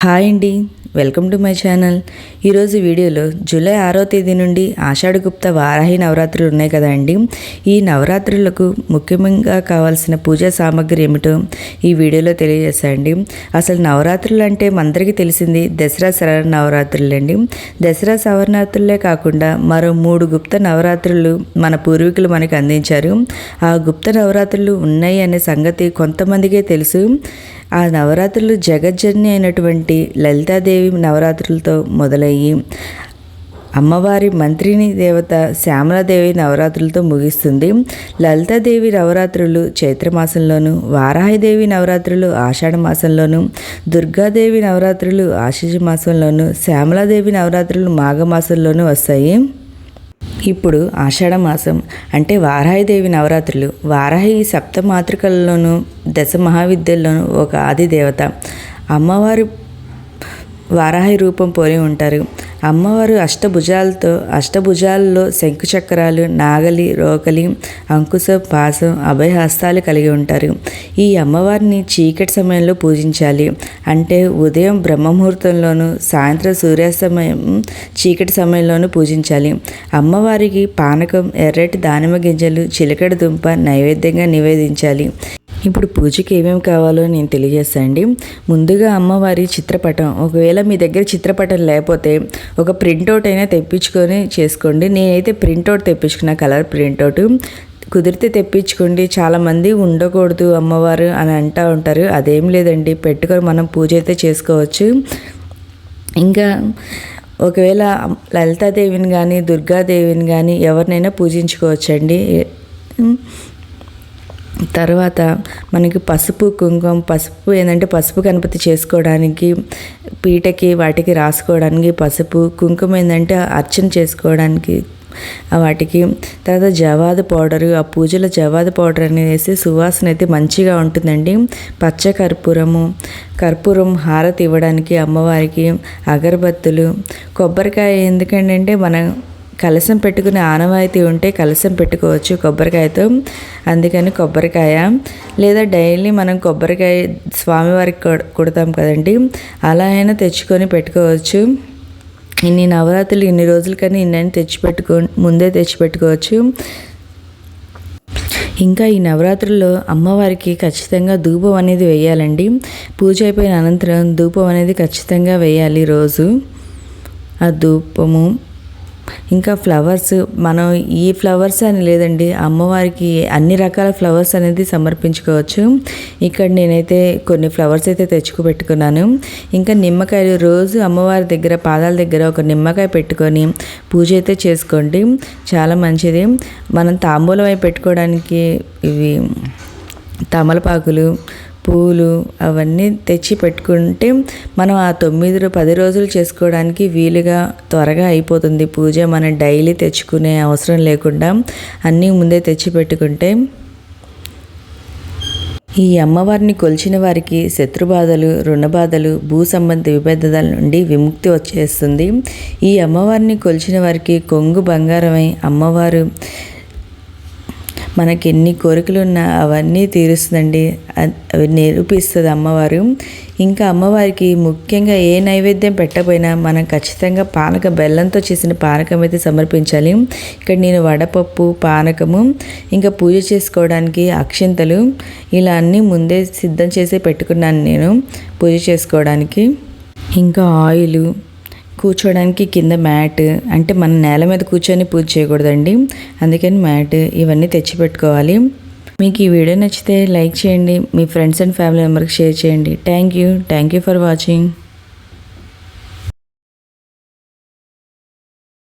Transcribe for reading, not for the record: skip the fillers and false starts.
Hi అండి, welcome to my channel. ఈరోజు వీడియోలో జూలై 6వ తేదీ నుండి ఆషాఢగుప్త వారాహి నవరాత్రులు ఉన్నాయి కదా అండి. ఈ నవరాత్రులకు ముఖ్యంగా కావాల్సిన పూజా సామాగ్రి ఏమిటో ఈ వీడియోలో తెలియజేస్తాండి. అసలు నవరాత్రులు అంటే మనందరికీ తెలిసింది దసరా శరన్నవరాత్రులు అండి. దసరా శరన్నవరాత్రులే కాకుండా మరో 3 గుప్త నవరాత్రులు మన పూర్వీకులు మనకు అందించారు. ఆ గుప్త నవరాత్రులు ఉన్నాయి అనే సంగతి కొంతమందికే తెలుసు. ఆ నవరాత్రులు జగజ్జనని అయినటువంటి లలితాదేవి నవరాత్రులతో మొదలయ్యి అమ్మవారి మంత్రిని దేవత శ్యామలాదేవి నవరాత్రులతో ముగిస్తుంది. లలితాదేవి నవరాత్రులు చైత్రమాసంలోను, వారాహిదేవి నవరాత్రులు ఆషాఢ మాసంలోను, దుర్గాదేవి నవరాత్రులు ఆశ్వీజ మాసంలోను, శ్యామలాదేవి నవరాత్రులు మాఘమాసంలోనూ వస్తాయి. ఇప్పుడు ఆషాఢ మాసం అంటే వారాహిదేవి నవరాత్రులు. వారాహి సప్తమాతృకల్లోనూ 10 మహావిద్యల్లోనూ ఒక ఆది దేవత. అమ్మవారు వారాహి రూపం పోలి ఉంటారు. అమ్మవారు అష్టభుజాల్లో శంకుచక్రాలు, నాగలి, రోకలి, అంకుశం, పాసం, అభయహస్తాలు కలిగి ఉంటారు. ఈ అమ్మవారిని చీకటి సమయంలో పూజించాలి. అంటే ఉదయం బ్రహ్మముహూర్తంలోనూ, సాయంత్రం సూర్యాస్తమయం చీకటి సమయంలోనూ పూజించాలి. అమ్మవారికి పానకం, ఎర్రటి దానిమ్మ గింజలు, చిలకడ దుంప నైవేద్యంగా నివేదించాలి. ఇప్పుడు పూజకి ఏమేమి కావాలో నేను తెలియజేస్తానండి. ముందుగా అమ్మవారి చిత్రపటం, ఒకవేళ మీ దగ్గర చిత్రపటం లేకపోతే ఒక ప్రింట్అవుట్ అయినా తెప్పించుకొని చేసుకోండి. నేనైతే ప్రింట్అవుట్ తెప్పించుకున్న కలర్ ప్రింట్అవుట్. కుదిరితే తెప్పించుకోండి. చాలామంది ఉండకూడదు అమ్మవారు అని అంటూ ఉంటారు. అదేం లేదండి, పెట్టుకొని మనం పూజ అయితే చేసుకోవచ్చు. ఇంకా ఒకవేళ లలితాదేవిని కానీ దుర్గాదేవిని కానీ ఎవరినైనా పూజించుకోవచ్చండి. తర్వాత మనకి పసుపు, కుంకుమ. పసుపు ఏంటంటే పసుపు గణపతి చేసుకోవడానికి, పీటకి వాటికి రాసుకోవడానికి పసుపు. కుంకుమ ఏంటంటే అర్చన చేసుకోవడానికి వాటికి. తర్వాత జవాదు పౌడరు, ఆ పూజలో జవాదు పౌడర్ అనేది వేసి సువాసన అయితే మంచిగా ఉంటుందండి. పచ్చ కర్పూరం హారతి ఇవ్వడానికి అమ్మవారికి, అగరబత్తులు, కొబ్బరికాయ. ఎందుకంటే మనం కలశం పెట్టుకునే ఆనవాయితీ ఉంటే కలశం పెట్టుకోవచ్చు కొబ్బరికాయతో. అందుకని కొబ్బరికాయ, లేదా డైలీ మనం కొబ్బరికాయ స్వామివారికి కొడతాం కదండి, అలా అయినా తెచ్చుకొని పెట్టుకోవచ్చు. ఇన్ని నవరాత్రులు ఇన్ని రోజులు కానీ ఇన్నైనా ముందే తెచ్చిపెట్టుకోవచ్చు. ఇంకా ఈ నవరాత్రుల్లో అమ్మవారికి ఖచ్చితంగా ధూపం అనేది వేయాలండి. పూజ అయిపోయిన అనంతరం ధూపం అనేది ఖచ్చితంగా వేయాలి రోజు. ఆ ధూపము ఇంకా ఫ్లవర్స్, మనం ఈ ఫ్లవర్స్ అని లేదండి, అమ్మవారికి అన్ని రకాల ఫ్లవర్స్ అనేది సమర్పించుకోవచ్చు. ఇక్కడ నేనైతే కొన్ని ఫ్లవర్స్ అయితే పెట్టుకున్నాను. ఇంకా నిమ్మకాయలు, రోజు అమ్మవారి దగ్గర పాదాల దగ్గర ఒక నిమ్మకాయ పెట్టుకొని పూజ అయితే చేసుకోండి, చాలా మంచిది. మనం తాంబూలం అయి పెట్టుకోవడానికి ఇవి తమలపాకులు, పూలు అవన్నీ తెచ్చి పెట్టుకుంటే మనం ఆ 9-10 రోజులు చేసుకోవడానికి వీలుగా త్వరగా అయిపోతుంది పూజ. మనం డైలీ తెచ్చుకునే అవసరం లేకుండా అన్నీ ముందే తెచ్చి పెట్టుకుంటే. ఈ అమ్మవారిని కొలిచిన వారికి శత్రుబాధలు, రుణబాధలు, భూ సంబంధ విభేదాల నుండి విముక్తి వచ్చేస్తుంది. ఈ అమ్మవారిని కొలిచిన వారికి కొంగు బంగారమై అమ్మవారు మనకి ఎన్ని కోరికలు ఉన్నా అవన్నీ తీరుస్తుందండి, అవి నిరూపిస్తుంది అమ్మవారు. ఇంకా అమ్మవారికి ముఖ్యంగా ఏ నైవేద్యం పెట్టకపోయినా మనం ఖచ్చితంగా బెల్లంతో చేసిన పానకం అయితే సమర్పించాలి. ఇక్కడ నేను వడపప్పు, పానకము, ఇంకా పూజ చేసుకోవడానికి అక్షింతలు ఇలా అన్నీ ముందే సిద్ధం చేసి పెట్టుకున్నాను నేను పూజ చేసుకోవడానికి. ఇంకా ఆయిల్, కూర్చోడానికి కింద మ్యాట్, అంటే మన నేల మీద కూర్చొని పూజ చేయకూడదండి, అందుకని మ్యాట్ ఇవన్నీ తెచ్చిపెట్టుకోవాలి. మీకు ఈ వీడియో నచ్చితే లైక్ చేయండి, మీ ఫ్రెండ్స్ అండ్ ఫ్యామిలీ మెంబర్కి షేర్ చేయండి. Thank you for watching.